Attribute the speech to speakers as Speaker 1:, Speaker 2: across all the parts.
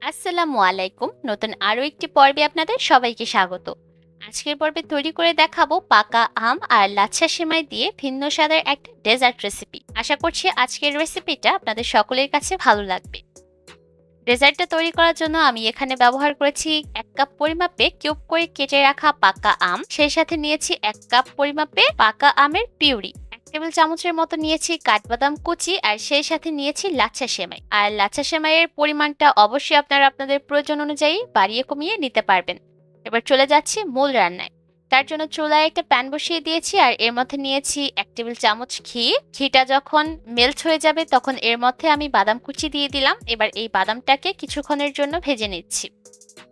Speaker 1: আসসালামু আলাইকুম। নতুন আরো একটি পর্বে আপনাদের সবাইকে স্বাগত। আজকের পর্বে তৈরি করে দেখাবো পাকা আম আর লাচ্ছা সেমাই দিয়ে ভিন্ন স্বাদের একটা ডেজার্ট রেসিপি। আশা করছি আজকের রেসিপিটা আপনাদের সকলের কাছে ভালো লাগবে। ডেজার্টটা তৈরি করার জন্য আমি এখানে ব্যবহার করেছি 1 কাপ পরিমাপে কিউব করে কেটে রাখা পাকা আম, সেই সাথে নিয়েছি 1 কাপ পরিমাপে পাকা আমের পিউরি, 1 টেবিল চামচের মতো নিয়েছি কাঠবাদাম কুচি, আর সেই সাথে নিয়েছি লাচ্ছা সেমাই। আর লাচ্ছা সেমাইয়ের পরিমাণটা অবশ্যই আপনারা আপনাদের প্রয়োজন অনুযায়ী বাড়িয়ে কমিয়ে নিতে পারবেন। এবার চলে যাচ্ছি মূল রান্নায়। তার জন্য চুলায় একটা প্যান বসিয়ে দিয়েছি আর এর মধ্যে নিয়েছি 1 টেবিল চামচ ঘি। ঘিটা যখন মেল্ট হয়ে যাবে তখন এর মধ্যে আমি বাদাম কুচি দিয়ে দিলাম। এবার এই বাদামটাকে কিছুক্ষণের জন্য ভেজে নিচ্ছি।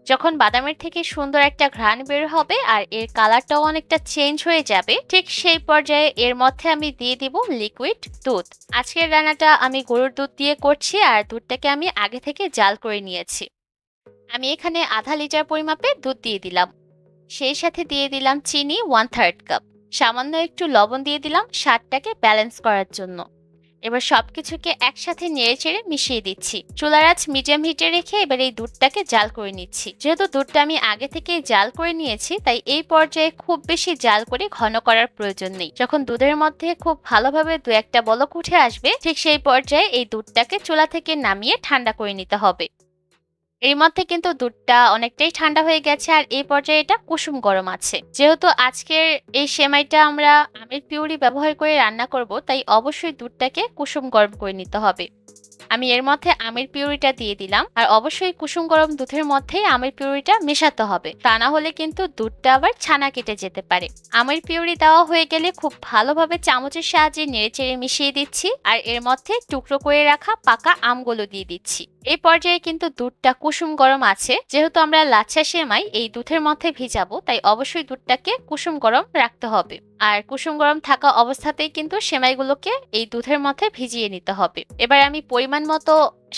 Speaker 1: যখন বাদামের থেকে সুন্দর একটা ঘ্রাণ বের হবে আর এর কালারটাও অনেকটা চেঞ্জ হয়ে যাবে, ঠিক সেই পর্যায়ে এর মধ্যে আমি দিয়ে দিব লিকুইড দুধ। আজকের রান্নাটা আমি গরুর দুধ দিয়ে করছি আর দুধটাকে আমি আগে থেকে জাল করে নিয়েছি। আমি এখানে আধা লিটার পরিমাপে দুধ দিয়ে দিলাম। সেই সাথে দিয়ে দিলাম চিনি 1/3 কাপ। সামান্য একটু লবণ দিয়ে দিলাম স্বাদটাকে ব্যালেন্স করার জন্য। এবার সবকিছুকে একসাথে নেড়েচেড়ে মিশিয়ে দিচ্ছি। চুলার আঁচ মিডিয়াম হিটে রেখে এবার এই দুধটাকে জাল করে নিচ্ছি। যেহেতু দুধটা আমি আগে থেকে জাল করে নিয়েছি, তাই এই পর্যায়ে খুব বেশি জাল করে ঘন করার প্রয়োজন নেই। যখন দুধের মধ্যে খুব ভালোভাবে দু একটা বলক উঠে আসবে, ঠিক সেই পর্যায়ে এই দুধটাকে চুলা থেকে নামিয়ে ঠান্ডা করে নিতে হবে। এর মধ্যে কিন্তু দুধটা অনেকটাই ঠান্ডা হয়ে গেছে আর এই পর্যায়ে এটা কুসুম গরম আছে। যেহেতু আজকের এই সেমাইটা আমরা আমের পিউরি ব্যবহার করে রান্না করব, তাই অবশ্যই দুধটাকে কুসুম গরম করে নিতে হবে। আমি এর মধ্যে আমের পিউরিটা দিয়ে দিলাম আর অবশ্যই কুসুম গরম দুধের মধ্যেই আমের পিউরিটা মেশাতে হবে, তা না হলে কিন্তু দুধটা আবার ছানা কেটে যেতে পারে। আমের পিউরি দেওয়া হয়ে গেলে খুব ভালোভাবে চামচের সাহায্যে নেড়েচেড়ে মিশিয়ে দিচ্ছি আর এর মধ্যে টুকরো করে রাখা পাকা আমগুলো দিয়ে দিচ্ছি। এই পর্যায়ে কিন্তু দুধটা কুসুম গরম আছে। যেহেতু আমরা লাচ্ছা সেমাই এই দুধের মধ্যে ভিজাবো, তাই অবশ্যই দুধটাকে কুসুম গরম রাখতে হবে। আর কুসুম গরম থাকা অবস্থাতেই কিন্তু সেমাইগুলোকে এই দুধের মধ্যে ভিজিয়ে নিতে হবে। এবার আমি পরিমাণ মতো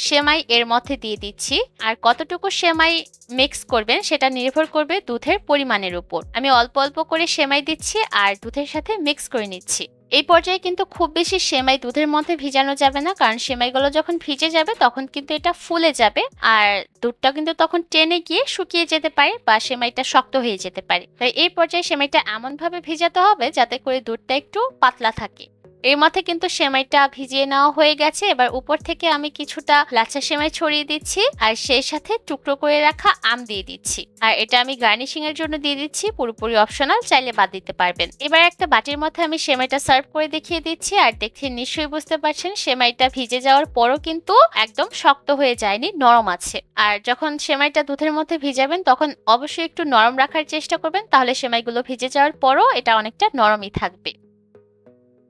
Speaker 1: সেমাই এর মধ্যে দিয়ে দিচ্ছি। আর কতটুকু সেমাই মিক্স করবেন সেটা নির্ভর করবে দুধের পরিমাণের উপর। আমি অল্প অল্প করে সেমাই দিচ্ছি আর দুধের সাথে মিক্স করে নিচ্ছি। এই পর্যায়ে কিন্তু খুব বেশি সেমাই দুধের মধ্যে ভিজানো যাবে না, কারণ সেমাইগুলো যখন ভিজে যাবে তখন কিন্তু এটা ফুলে যাবে আর দুধটা কিন্তু তখন টেনে গিয়ে শুকিয়ে যেতে পারে বা সেমাইটা শক্ত হয়ে যেতে পারে। তাই এই পর্যায়ে সেমাইটা এমনভাবে ভিজাতে হবে যাতে করে দুধটা একটু পাতলা থাকে। এর মধ্যে কিন্তু সেমাইটা ভিজিয়ে নেওয়া হয়ে গেছে। এবার উপর থেকে আমি কিছুটা লাচ্ছা সেমাই ছড়িয়ে দিচ্ছি আর সেই সাথে টুকরো করে রাখা আম দিয়ে দিচ্ছি। আর এটা আমি গার্নিশিং এর জন্য দিয়ে দিচ্ছি, পুরোপুরি অপশনাল, চাইলে বাদ দিতে পারবেন। এবার একটা বাটির মধ্যে আমি সেমাইটা সার্ভ করে দেখিয়ে দিচ্ছি আর দেখে নিশ্চয়ই বুঝতে পারছেন সেমাইটা ভিজে যাওয়ার পরও কিন্তু একদম শক্ত হয়ে যায়নি, নরম আছে। আর যখন সেমাইটা দুধের মধ্যে ভিজাবেন তখন অবশ্যই একটু নরম রাখার চেষ্টা করবেন, তাহলে সেমাইগুলো ভিজে যাওয়ার পরও এটা অনেকটা নরমই থাকবে।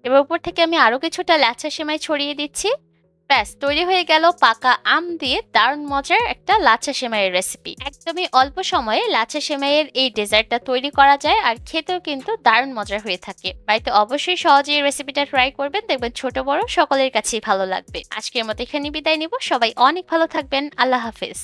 Speaker 1: এবার উপর থেকে আমি আরো কিছুটা লাচ্ছা সেমাই ছড়িয়ে দিচ্ছি। ব্যাস, তৈরি হয়ে গেল পাকা আম দিয়ে দারুণ মজার একটা লাচ্ছা সেমাইয়ের রেসিপি। একদমই অল্প সময়ে লাচ্ছা সেমাইয়ের এই ডেজার্টটা তৈরি করা যায় আর খেতেও কিন্তু দারুণ মজার হয়ে থাকে। বাড়িতে অবশ্যই সহজে এই রেসিপিটা ট্রাই করবেন, দেখবেন ছোট বড় সকলের কাছেই ভালো লাগবে। আজকের মতো এখানে বিদায় নিব। সবাই অনেক ভালো থাকবেন। আল্লাহ হাফেজ।